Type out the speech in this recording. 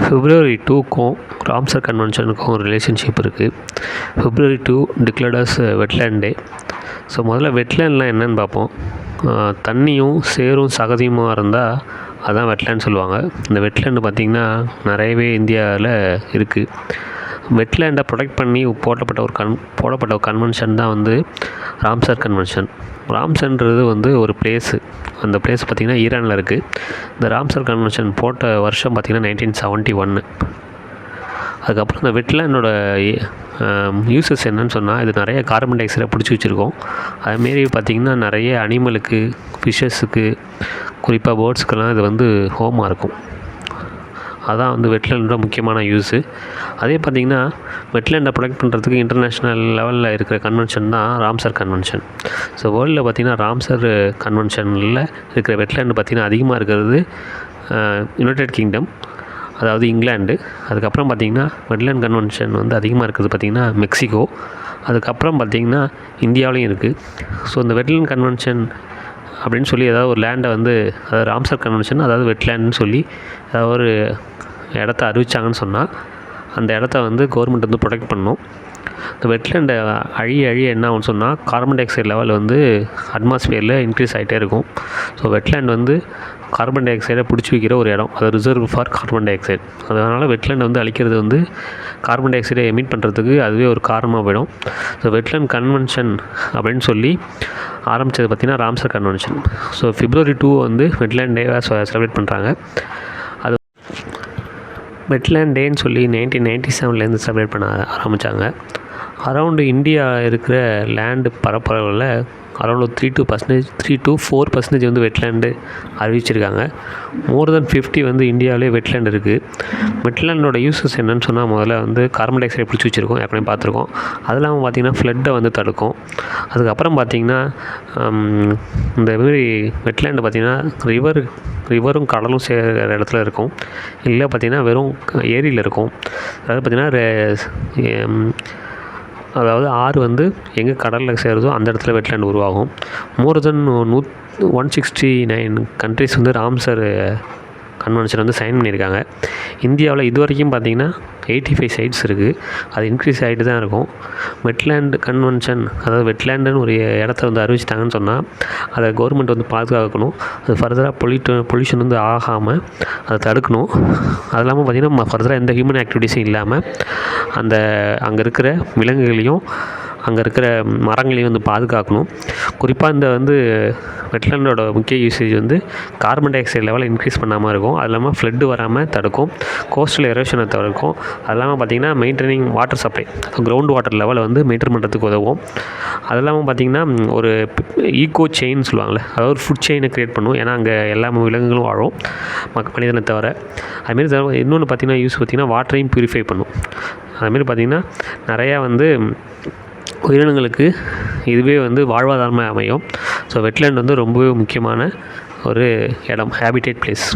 February 2க்கும் Ramsar கன்வென்ஷனுக்கும் ஒரு relationship இருக்குது. February 2 declared as wetland டே. So முதல்ல வெட்லேண்ட்லாம் என்னென்னு பார்ப்போம். தண்ணியும் சேரும் சகதியுமாக இருந்தால் அதான் வெட்லேண்ட் சொல்லுவாங்க. இந்த வெட்லேண்டு பார்த்திங்கன்னா நிறையவே இந்தியாவில் இருக்குது. வெட்லேண்டை ப்ரொடெக்ட் பண்ணி போடப்பட்ட ஒரு கன்வென்ஷன் தான் வந்து ராம்சர் கன்வென்ஷன். ராம்சர்ன்றது வந்து ஒரு பிளேஸு. அந்த பிளேஸ் பார்த்திங்கன்னா ஈரானில் இருக்குது. இந்த ராம்சர் கன்வென்ஷன் போட்ட வருஷம் பார்த்திங்கன்னா 1971. அதுக்கப்புறம் இந்த வெட்லேண்டோட யூசஸ் என்னன்னு சொன்னால், இது நிறைய கார்பன் டை ஆக்சைடை பிடிச்சி வச்சுருக்கோம். அதுமாரி பார்த்திங்கன்னா நிறைய அனிமலுக்கு, ஃபிஷ்ஷஸுக்கு, குறிப்பாக பேர்ட்ஸ்க்கெல்லாம் இது வந்து ஹோமாக இருக்கும். அதான் வந்து வெட்லேண்டோட முக்கியமான யூஸு. அதே பார்த்திங்கன்னா வெட்லேண்டை ப்ரொடெக்ட் பண்ணுறதுக்கு இன்டர்நேஷ்னல் லெவலில் இருக்கிற கன்வென்ஷன் தான் ராம்சர் கன்வென்ஷன். ஸோ வேர்ல்டில் பார்த்திங்கன்னா ராம்சர் கன்வென்ஷனில் இருக்கிற வெட்லேண்டு பார்த்திங்கன்னா அதிகமாக இருக்கிறது யுனைடெட் கிங்டம், அதாவது இங்கிலாந்து. அதுக்கப்புறம் பார்த்திங்கன்னா வெட்லேண்ட் கன்வென்ஷன் வந்து அதிகமாக இருக்கிறது பார்த்திங்கன்னா மெக்சிகோ. அதுக்கப்புறம் பார்த்திங்கன்னா இந்தியாவிலையும் இருக்குது. ஸோ இந்த வெட்லேண்ட் கன்வென்ஷன் அப்படின்னு சொல்லி ஏதாவது ஒரு லேண்டை வந்து, அதாவது ராம்சர் கன்வென்ஷன் அதாவது வெட்லேண்டுன்னு சொல்லி ஏதாவது ஒரு இடத்த அறிவிச்சாங்கன்னு சொன்னால், அந்த இடத்த வந்து கவர்மெண்ட் வந்து ப்ரொடெக்ட் பண்ணணும். இந்த வெட்லேண்டை அழிய என்ன ஆகும்னு சொன்னால், கார்பன் டை ஆக்சைடு லெவல் வந்து அட்மாஸ்பியரில் இன்க்ரீஸ் ஆகிட்டே இருக்கும். ஸோ வெட்லேண்ட் வந்து கார்பன் டை ஆக்சைடை பிடிச்சி வைக்கிற ஒரு இடம், அது reserve for carbon di oxide. அதனால் வெட்லேண்டை வந்து அழிக்கிறது வந்து கார்பன் டை ஆக்சைடை எமிட் பண்ணுறதுக்கு அதுவே ஒரு காரணமாக போயிடும். ஸோ வெட்லேண்ட் கன்வென்ஷன் அப்படின்னு சொல்லி ஆரம்பித்தது பார்த்திங்கன்னா ராம்சர் கன்வென்ஷன். ஸோ February 2 வந்து வெட்லேண்ட் டேவாக செலிப்ரேட் பண்ணுறாங்க. அது வெட்லேண்ட் டேன்னு சொல்லி 1997 செலிப்ரேட் பண்ண ஆரம்பித்தாங்க. அரவுண்டு இந்தியா இருக்கிற லேண்டு பரப்பளவில் அரௌண்ட் 3 to 4% வந்து வெட்லேண்டு அறிவிச்சிருக்காங்க. மோர் தென் 50 வந்து இந்தியாவிலே வெட்லேண்ட் இருக்குது. வெட்லேண்டோட யூஸஸ் என்னென்னு சொன்னால், முதல்ல வந்து கார்பன் டை ஆக்சைடை பிடிச்சி வச்சுருக்கோம், ஏற்கனவே பார்த்துருக்கோம். அது இல்லாமல் பார்த்திங்கன்னா ஃப்ளட்டை வந்து தடுக்கும். அதுக்கப்புறம் பார்த்திங்கன்னா இந்த மாதிரி வெட்லேண்டு பார்த்திங்கன்னா ரிவரும் கடலும் சேர்கிற இடத்துல இருக்கும். இல்லை பார்த்திங்கன்னா வெறும் ஏரியில் இருக்கும். அதாவது பார்த்திங்கன்னா அதாவது ஆறு வந்து எங்கே கடலில் சேருதோ அந்த இடத்துல வெட்லேண்ட் உருவாகும். மோர் தென் 169 கண்ட்ரிஸ் வந்து ராம்சர் கன்வென்ஷன் வந்து சைன் பண்ணியிருக்காங்க. இந்தியாவில் இது வரைக்கும் பார்த்திங்கன்னா 85 சைட்ஸ் இருக்குது. அது இன்க்ரீஸ் ஆகிட்டு தான் இருக்கும். வெட்லேண்ட் கன்வென்ஷன், அதாவது வெட்லேண்டுன்னு ஒரு இடத்த வந்து அறிவிச்சிட்டாங்கன்னு சொன்னால், அதை கவர்மெண்ட் வந்து பாதுகாக்கணும். அது ஃபர்தராக பொல்யூஷன் வந்து ஆகாமல் அதை தடுக்கணும். அது இல்லாமல் பார்த்திங்கன்னா ஃபர்தராக எந்த ஹியூமன் ஆக்டிவிட்டீஸும் இல்லாமல் அங்கே இருக்கிற விலங்குகளையும் அங்கே இருக்கிற மரங்களையும் வந்து பாதுகாக்கணும். குறிப்பாக இந்த வந்து வெட்லேண்டோட முக்கிய யூசேஜ் வந்து கார்பன் டை ஆக்சைடு லெவலை இன்க்ரீஸ் பண்ணாமல் இருக்கும். அது இல்லாமல் ஃப்ளட்டு வராமல் தடுக்கும். கோஸ்டல் எரோஷனை தவிர்க்கும். அது இல்லாமல் பார்த்திங்கன்னா maintaining water supply, ground water லெவலை வந்து மெயின்டைன் பண்ணுறதுக்கு உதவும். அது இல்லாமல் பார்த்திங்கன்னா ஒரு ஈகோ செயின் சொல்லுவாங்கள்ல, அதாவது ஒரு ஃபுட் செயினை க்ரியேட் பண்ணும். ஏன்னா அங்கே எல்லா விலங்குகளும் வாழும், மனிதனை தவிர. அதுமாரி இன்னொன்று பார்த்திங்கன்னா யூஸ் பார்த்திங்கன்னா வாட்டரையும் ப்யூரிஃபை பண்ணும். அதுமாரி பார்த்திங்கன்னா நிறையா வந்து உயிரினங்களுக்கு இதுவே வந்து வாழ்வாதாரமாக அமையும். ஸோ வெட்லேண்ட் வந்து ரொம்பவே முக்கியமான ஒரு இடம், ஹேபிடேட் பிளேஸ்.